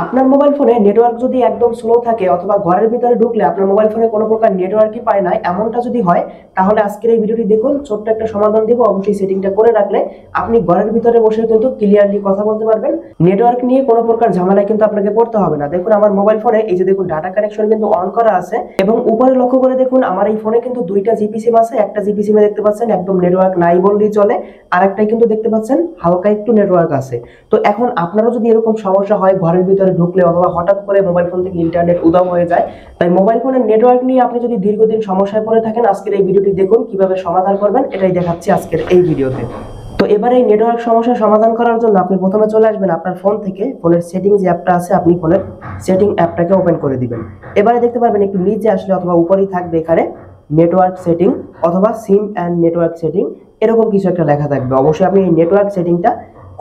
আপনার মোবাইল ফোনে নেটওয়ার্ক যদি একদম স্লো থাকে অথবা ঘরের ভিতরে ঢুকলে আপনার মোবাইল ফোনে কোনো প্রকার নেটওয়ার্কই পায় না, এমনটা যদি হয় তাহলে আজকের এই ভিডিওটি দেখুন। ছোট্ট একটা সমাধান দিব, অবশ্যই সেটিংটা করে রাখলে আপনি ঘরের ভিতরে বসে কিন্তু ক্লিয়ারলি কথা বলতে পারবেন। নেটওয়ার্ক নিয়ে কোনো প্রকার ঝামেলায় কিন্তু আপনাকে পড়তে হবে না। দেখুন আমার মোবাইল ফোনে এই যে দেখুন ডাটা কানেকশন কিন্তু অন করা আছে এবং উপরে লক্ষ্য করে দেখুন আমার এই ফোনে কিন্তু দুইটা জিপি সিম আছে। একটা জিপি সিমে দেখতে পাচ্ছেন একদম নেটওয়ার্ক নাই বললেই চলে, আর একটাই কিন্তু দেখতে পাচ্ছেন হালকা একটু নেটওয়ার্ক আছে। তো এখন আপনারও যদি এরকম সমস্যা হয় ঘরের ভিতরে ঢুকলে অথবা হঠাৎ করে মোবাইল ফোন থেকে ইন্টারনেট উধাও হয়ে যায়, তাই মোবাইল ফোনের নেটওয়ার্ক নিয়ে আপনি যদি দীর্ঘদিন সমস্যায় পড়ে থাকেন, আজকের এই ভিডিওটি দেখুন কিভাবে সমাধান করবেন, এটাই দেখাচ্ছি আজকের এই ভিডিওতে। তো এবারে এই নেটওয়ার্ক সমস্যার সমাধান করার জন্য আপনি প্রথমে চলে আসবেন আপনার ফোন থেকে, ফোনের সেটিং যে অ্যাপটা আছে আপনি ফোনের সেটিং অ্যাপটাকে ওপেন করে দিবেন। এবারে দেখতে পারবেন একটু নিচে আসলে অথবা উপরেই থাকবে এখানে নেটওয়ার্ক সেটিং অথবা সিম অ্যান্ড নেটওয়ার্ক সেটিং, এরকম কিছু একটা লেখা থাকবে। অবশ্যই আপনি এই নেটওয়ার্ক সেটিংটা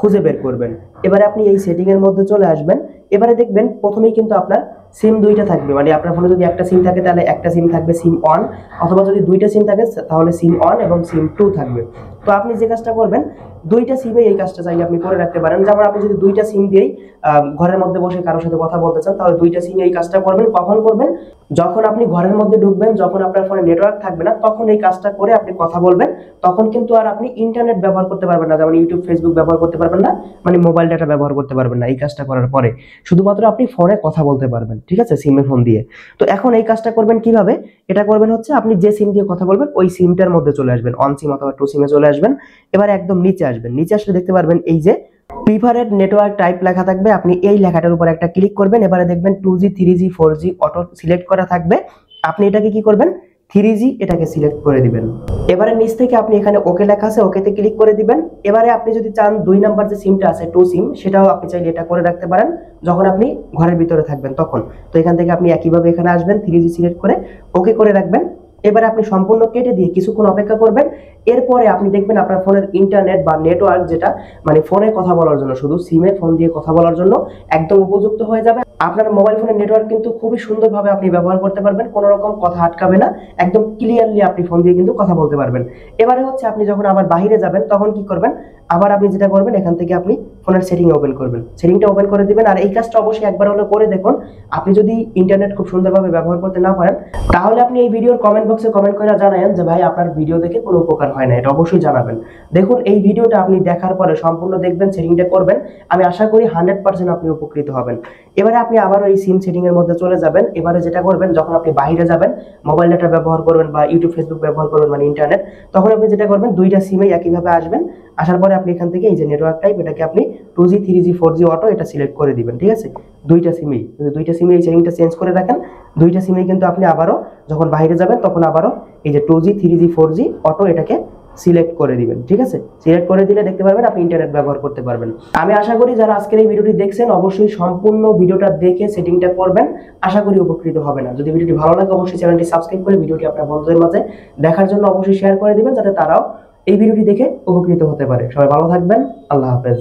খুঁজে বের করবেন। এবারে আপনি এই সেটিং এর মধ্যে চলে আসবেন। এবারে দেখবেন প্রথমেই কিন্তু আপনার সিম দুইটা থাকবে, মানে আপনার ফোনে যদি একটা সিম থাকে তাহলে একটা সিম থাকবে সিম অন, অথবা যদি দুইটা সিম থাকে তাহলে সিম অন এবং সিম টু থাকবে। তো আপনি যে কাজটা করবেন, দুইটা সিমে এই কাজটা চাইলে আপনি করে রাখতে পারেন। যেমন আপনি যদি দুইটা সিম দিয়েই ঘরের মধ্যে বসে কারোর সাথে কথা বলতে চান, তাহলে দুইটা সিমে এই কাজটা করবেন। কখন করবেন? যখন আপনি ঘরের মধ্যে ঢুকবেন, যখন আপনার ফোনে নেটওয়ার্ক থাকবে না, তখন এই কাজটা করে আপনি কথা বলবেন। তখন কিন্তু আর আপনি ইন্টারনেট ব্যবহার করতে পারবেন না, যেমন ইউটিউব ফেসবুক ব্যবহার করতে পারবেন না, মানে মোবাইল ডাটা ব্যবহার করতে পারবেন না। এই কাজটা করার পরে শুধুমাত্র আপনি ফোনে কথা বলতে পারবেন, ঠিক আছে, সিমে ফোন দিয়ে। তো এখন এই কাজটা করবেন কিভাবে? এটা করবেন হচ্ছে আপনি যে সিম দিয়ে কথা বলবেন ওই সিমটার মধ্যে চলে আসবেন, অন সিম অথবা টু সিমে চলে আসবেন। এবার একদম নিচে আসবেন, নিচে আসলে দেখতে পারবেন এই যে প্রিফারেড নেটওয়ার্ক টাইপ লেখা থাকবে, আপনি এই লেখাটার উপর একটা ক্লিক করবেন। এবারে দেখবেন 2G 3G 4G auto select করা থাকবে, আপনি এটাকে কি করবেন 3G এটাকে সিলেক্ট করে দিবেন। এবারে নিচ থেকে আপনি এখানে ওকে লেখা আছে, ওকেতে ক্লিক করে দিবেন। এবারে আপনি যদি চান 2 নাম্বার যে সিমটা আছে টু সিম, সেটাও আপনি চাইলে এটা করে রাখতে পারেন যখন আপনি ঘরের ভিতরে থাকবেন তখন। তো এখান থেকে আপনি একইভাবে এখানে আসবেন, 3G সিলেক্ট করে ওকে করে রাখবেন। এবারে আপনি সম্পূর্ণ কেটে দিয়ে কিছুক্ষণ অপেক্ষা করবেন। এরপরে আপনি দেখবেন আপনার ফোনের ইন্টারনেট বা নেটওয়ার্ক, যেটা মানে ফোনে কথা বলার জন্য, শুধু সিমে ফোন দিয়ে কথা বলার জন্য একদম উপযুক্ত হয়ে যাবে। আপনার মোবাইল ফোনের নেটওয়ার্ক কিন্তু খুবই সুন্দরভাবে আপনি ব্যবহার করতে পারবেন, কোনো রকম কথা আটকাবে না, একদম ক্লিয়ারলি আপনি ফোন দিয়ে কিন্তু কথা বলতে পারবেন। এবারে হচ্ছে আপনি যখন আবার বাইরে যাবেন তখন কি করবেন, আবার আপনি যেটা করবেন এখান থেকে আপনি ফোনের সেটিং ওপেন করবেন, সেটিংটা ওপেন করে দিবেন। আর এই কাজটা অবশ্যই একবার হলো করে দেখুন। আপনি যদি ইন্টারনেট খুব সুন্দরভাবে ব্যবহার করতে না পারেন, তাহলে আপনি এই ভিডিওর কমেন্ট বক্সে কমেন্ট করে জানাবেন যে ভাই আপনার ভিডিও দেখে কোনো উপকার হয় না, এটা অবশ্যই জানাবেন। দেখুন এই ভিডিওটা আপনি দেখার পরে সম্পূর্ণ দেখবেন, সেটিংটা করবেন, আমি আশা করি 100% আপনি উপকৃত হবেন। এবারে আপনি আবার ওই সিম সেটিং এর মধ্যে চলে যাবেন। এবারে যেটা করবেন, যখন আপনি বাইরে যাবেন মোবাইল ডাটা ব্যবহার করবেন বা ইউটিউব ফেসবুক ব্যবহার করবেন মানে ইন্টারনেট, তখন আপনি যেটা করবেন দুইটা সিমে একইভাবে আসবেন। আসার পরে আপনি এখান থেকে এই যে নেটওয়ার্ক টাইপ, এটাকে আপনি 2G 3G 4G অটো এটা সিলেক্ট করে দিবেন, ঠিক আছে। দুইটা সিমেই এই সেটিংটা চেঞ্জ করে রাখেন। দুইটা সিমেই কিন্তু আপনি আবারও যখন বাইরে যাবেন তখন আবারও এই যে 2G 3G 4G অটো এটাকে সিলেক্ট করে দিবেন, ঠিক আছে। সিলেক্ট করে দিলে দেখতে পারবেন আপনি ইন্টারনেট ব্যবহার করতে পারবেন। আমি আশা করি যারা আজকের এই ভিডিওটি দেখছেন অবশ্যই সম্পূর্ণ ভিডিওটা দেখে সেটিংটা করবেন, আশা করি উপকৃত হবেন। না যদি ভিডিওটি ভালো লাগে অবশ্যই চ্যানেলটি সাবস্ক্রাইব করে ভিডিওটি আপনার বন্ধুদের মাঝে দেখার জন্য অবশ্যই শেয়ার করে দিবেন, যাতে তারাও এই ভিডিওটি দেখে উপকৃত হতে পারে। সবাই ভালো থাকবেন, আল্লাহ হাফেজ।